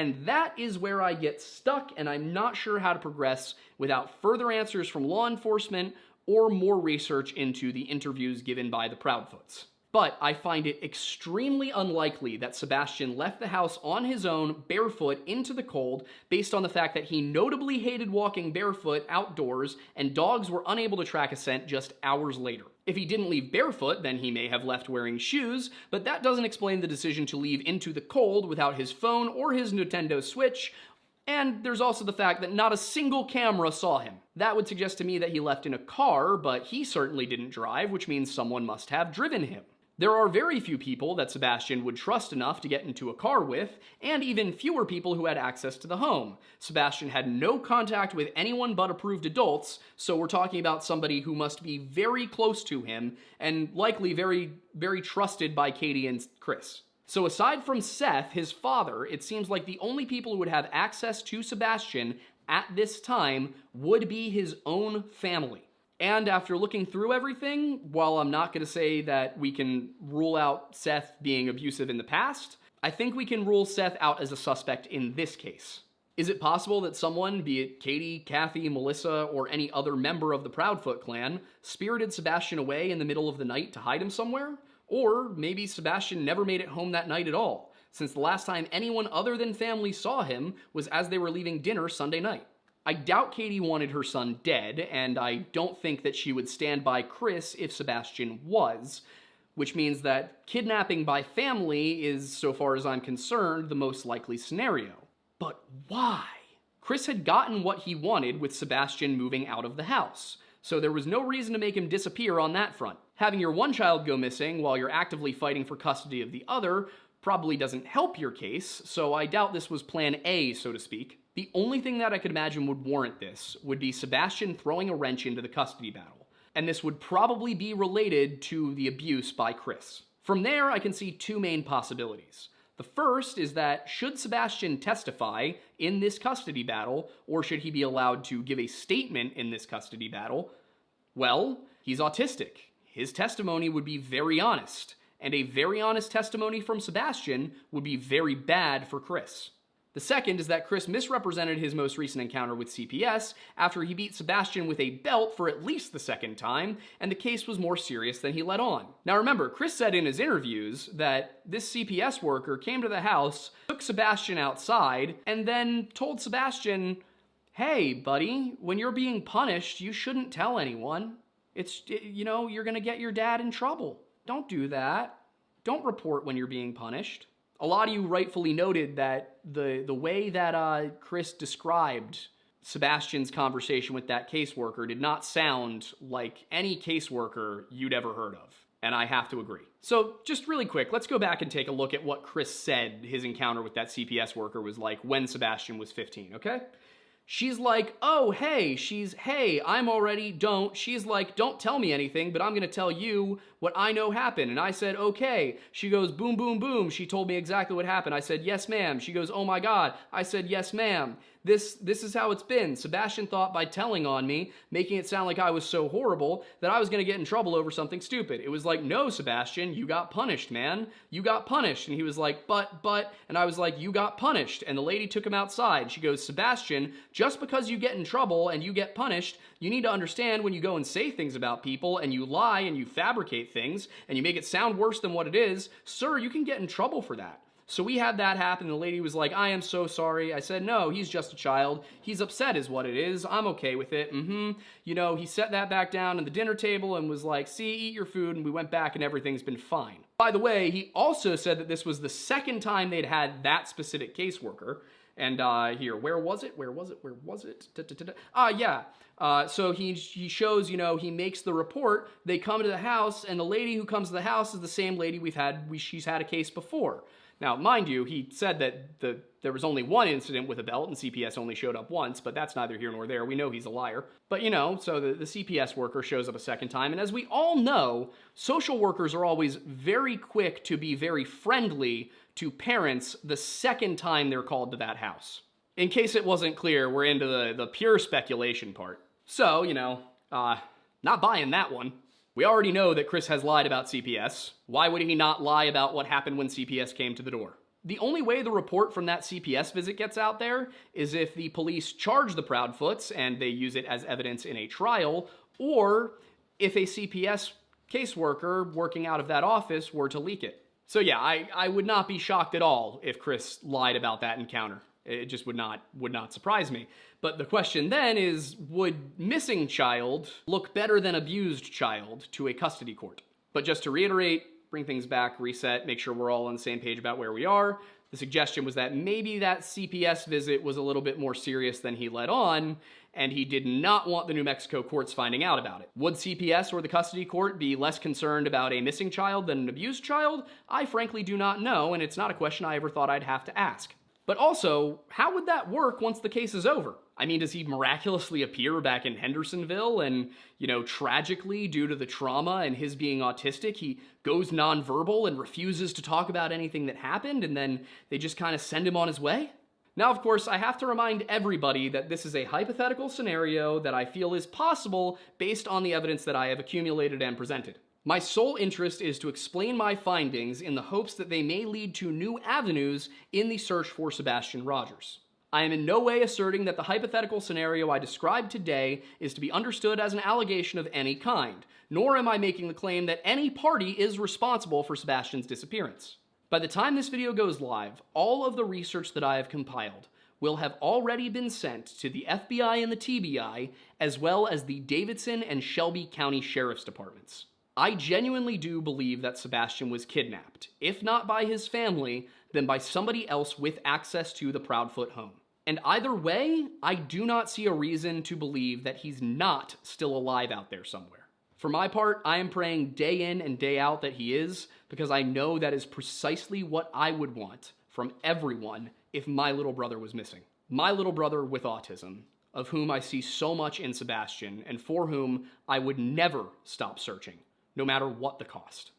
And that is where I get stuck, and I'm not sure how to progress without further answers from law enforcement or more research into the interviews given by the Proudfoots. But I find it extremely unlikely that Sebastian left the house on his own, barefoot, into the cold, based on the fact that he notably hated walking barefoot outdoors, and dogs were unable to track a scent just hours later. If he didn't leave barefoot, then he may have left wearing shoes, but that doesn't explain the decision to leave into the cold without his phone or his Nintendo Switch. And there's also the fact that not a single camera saw him. That would suggest to me that he left in a car, but he certainly didn't drive, which means someone must have driven him. There are very few people that Sebastian would trust enough to get into a car with, and even fewer people who had access to the home. Sebastian had no contact with anyone but approved adults, so we're talking about somebody who must be very close to him, and likely very, very trusted by Katie and Chris. So aside from Seth, his father, it seems like the only people who would have access to Sebastian at this time would be his own family. And after looking through everything, while I'm not going to say that we can rule out Seth being abusive in the past, I think we can rule Seth out as a suspect in this case. Is it possible that someone, be it Katie, Kathy, Melissa, or any other member of the Proudfoot clan, spirited Sebastian away in the middle of the night to hide him somewhere? Or maybe Sebastian never made it home that night at all, since the last time anyone other than family saw him was as they were leaving dinner Sunday night. I doubt Katie wanted her son dead, and I don't think that she would stand by Chris if Sebastian was, which means that kidnapping by family is, so far as I'm concerned, the most likely scenario. But why? Chris had gotten what he wanted with Sebastian moving out of the house, so there was no reason to make him disappear on that front. Having your one child go missing while you're actively fighting for custody of the other probably doesn't help your case, so I doubt this was plan A, so to speak. The only thing that I could imagine would warrant this would be Sebastian throwing a wrench into the custody battle, and this would probably be related to the abuse by Chris. From there, I can see two main possibilities. The first is that should Sebastian testify in this custody battle, or should he be allowed to give a statement in this custody battle, well, he's autistic. His testimony would be very honest, and a very honest testimony from Sebastian would be very bad for Chris. The second is that Chris misrepresented his most recent encounter with CPS after he beat Sebastian with a belt for at least the second time, and the case was more serious than he let on. Now remember, Chris said in his interviews that this CPS worker came to the house, took Sebastian outside, and then told Sebastian, "Hey, buddy, when you're being punished, you shouldn't tell anyone. You're gonna get your dad in trouble. Don't do that. Don't report when you're being punished." A lot of you rightfully noted that the way that Chris described Sebastian's conversation with that caseworker did not sound like any caseworker you'd ever heard of, and I have to agree. So just really quick, let's go back and take a look at what Chris said his encounter with that CPS worker was like when Sebastian was 15, okay? She's like, "Oh, hey," "Hey, I'm already," She's like, "Don't tell me anything, but I'm gonna tell you what I know happened." And I said, "Okay." She goes, "Boom, boom, boom." She told me exactly what happened. I said, "Yes, ma'am." She goes, "Oh my God." I said, "Yes, ma'am. This is how it's been. Sebastian thought by telling on me, making it sound like I was so horrible, that I was gonna get in trouble over something stupid. It was like, no, Sebastian, you got punished, man. You got punished." And he was like, but, and I was like, "You got punished." And the lady took him outside. She goes, "Sebastian, just because you get in trouble and you get punished, you need to understand when you go and say things about people and you lie and you fabricate things and you make it sound worse than what it is, sir, you can get in trouble for that." So we had that happen. The lady was like, "I am so sorry." I said, "No, he's just a child. He's upset is what it is. I'm okay with it. He set that back down on the dinner table and was like, 'See, eat your food.' And we went back and everything's been fine." By the way, he also said that this was the second time they'd had that specific caseworker. And here, where was it? So he shows, he makes the report. They come to the house, and the lady who comes to the house is the same lady she's had a case before. Now, mind you, he said that there was only one incident with a belt and CPS only showed up once, but that's neither here nor there. We know he's a liar. But so the CPS worker shows up a second time, and as we all know, social workers are always very quick to be very friendly to parents the second time they're called to that house. In case it wasn't clear, we're into the pure speculation part. So, not buying that one. We already know that Chris has lied about CPS. Why would he not lie about what happened when CPS came to the door? The only way the report from that CPS visit gets out there is if the police charge the Proudfoots and they use it as evidence in a trial, or if a CPS caseworker working out of that office were to leak it. So yeah, I would not be shocked at all if Chris lied about that encounter. It just would not surprise me. But the question then is, would missing child look better than abused child to a custody court? But just to reiterate, bring things back, reset, make sure we're all on the same page about where we are. The suggestion was that maybe that CPS visit was a little bit more serious than he let on, and he did not want the New Mexico courts finding out about it. Would CPS or the custody court be less concerned about a missing child than an abused child? I frankly do not know, and it's not a question I ever thought I'd have to ask. But also, how would that work once the case is over? I mean, does he miraculously appear back in Hendersonville and, tragically, due to the trauma and his being autistic, he goes nonverbal and refuses to talk about anything that happened, and then they just kind of send him on his way? Now, of course, I have to remind everybody that this is a hypothetical scenario that I feel is possible based on the evidence that I have accumulated and presented. My sole interest is to explain my findings in the hopes that they may lead to new avenues in the search for Sebastian Rogers. I am in no way asserting that the hypothetical scenario I described today is to be understood as an allegation of any kind, nor am I making the claim that any party is responsible for Sebastian's disappearance. By the time this video goes live, all of the research that I have compiled will have already been sent to the FBI and the TBI, as well as the Davidson and Shelby County Sheriff's Departments. I genuinely do believe that Sebastian was kidnapped, if not by his family, then by somebody else with access to the Proudfoot home. And either way, I do not see a reason to believe that he's not still alive out there somewhere. For my part, I am praying day in and day out that he is, because I know that is precisely what I would want from everyone if my little brother was missing. My little brother with autism, of whom I see so much in Sebastian, and for whom I would never stop searching, no matter what the cost.